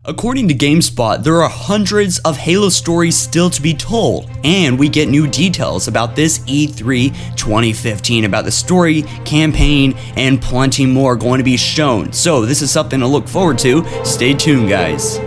According to GameSpot, there are hundreds of Halo stories still to be told, and we get new details about this E3 2015 about the story, campaign, and plenty more going to be shown. So this is something to look forward to. Stay tuned, guys.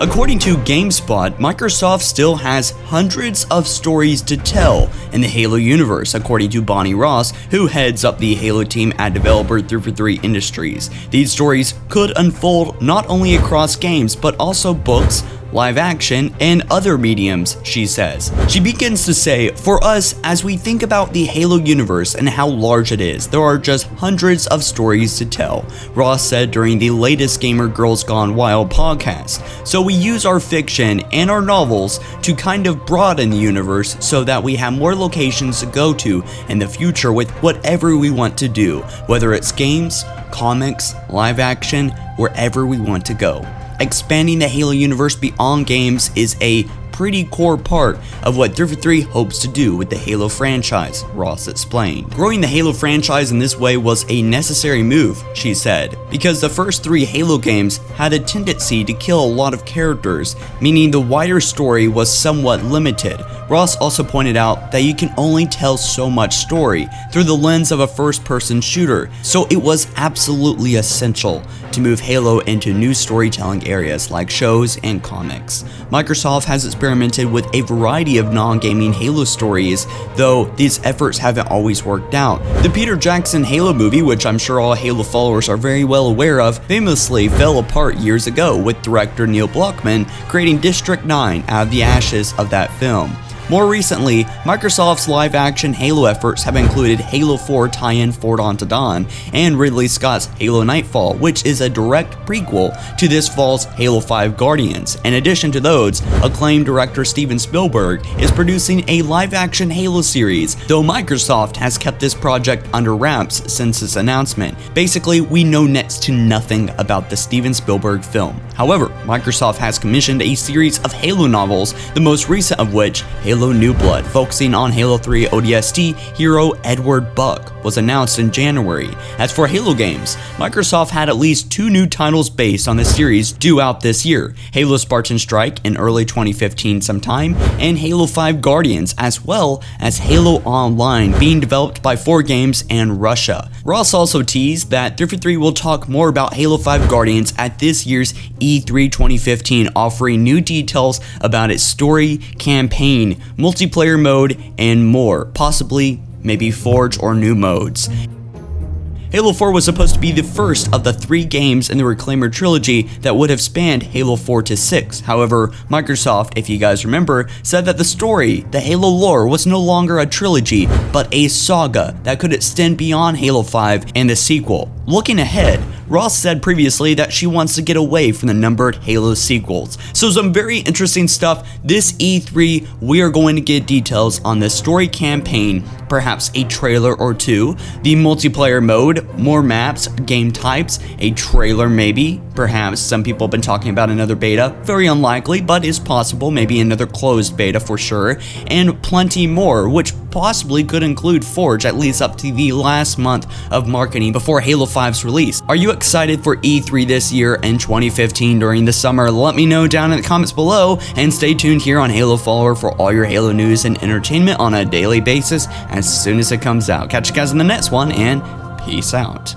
According to GameSpot, Microsoft still has hundreds of stories to tell in the Halo universe, according to Bonnie Ross, who heads up the Halo team at developer 343 Industries. These stories could unfold not only across games, but also books, live action, and other mediums, she says. She begins to say, for us, as we think about the Halo universe and how large it is, there are just hundreds of stories to tell, Ross said during the latest Gamer Girls Gone Wild podcast. So we use our fiction and our novels to kind of broaden the universe so that we have more locations to go to in the future with whatever we want to do, whether it's games, comics, live action, wherever we want to go. Expanding the Halo universe beyond games is a pretty core part of what 343 hopes to do with the Halo franchise, Ross explained. Growing the Halo franchise in this way was a necessary move, she said, because the first 3 Halo games had a tendency to kill a lot of characters, meaning the wider story was somewhat limited. Ross also pointed out that you can only tell so much story through the lens of a first-person shooter, so it was absolutely essential to move Halo into new storytelling areas like shows and comics. Microsoft has experimented with a variety of non-gaming Halo stories, though these efforts haven't always worked out. The Peter Jackson Halo movie, which I'm sure all Halo followers are very well aware of, famously fell apart years ago, with director Neil Blockman creating District 9 out of the ashes of that film. More recently, Microsoft's live-action Halo efforts have included Halo 4 tie-in Forward Unto Dawn and Ridley Scott's Halo Nightfall, which is a direct prequel to this fall's Halo 5 Guardians. In addition to those, acclaimed director Steven Spielberg is producing a live-action Halo series, though Microsoft has kept this project under wraps since its announcement. Basically, we know next to nothing about the Steven Spielberg film. However, Microsoft has commissioned a series of Halo novels, the most recent of which, Halo New Blood, focusing on Halo 3 ODST hero Edward Buck, was announced in January. As for Halo games, Microsoft had at least 2 new titles based on the series due out this year, Halo Spartan Strike in early 2015 sometime, and Halo 5 Guardians, as well as Halo Online, being developed by 4Games and Russia. Ross also teased that 343 will talk more about Halo 5 Guardians at this year's E3 2015, offering new details about its story, campaign, multiplayer mode, and more, possibly maybe Forge or new modes. Halo 4 was supposed to be the first of the 3 games in the Reclaimer trilogy that would have spanned Halo 4 to 6. However, Microsoft, if you guys remember, said that the story, the Halo lore, was no longer a trilogy, but a saga that could extend beyond Halo 5 and the sequel. Looking ahead, Ross said previously that she wants to get away from the numbered Halo sequels. So some very interesting stuff. This E3, we are going to get details on the story campaign, perhaps a trailer or 2, the multiplayer mode, more maps, game types, a trailer maybe, perhaps some people have been talking about another beta, very unlikely, but is possible, maybe another closed beta for sure, and plenty more, which possibly could include Forge at least up to the last month of marketing before Halo 5's release. Are you excited for E3 this year and 2015 during the summer? Let me know down in the comments below, and stay tuned here on Halo Follower for all your Halo news and entertainment on a daily basis as soon as it comes out. Catch you guys in the next one, and peace out.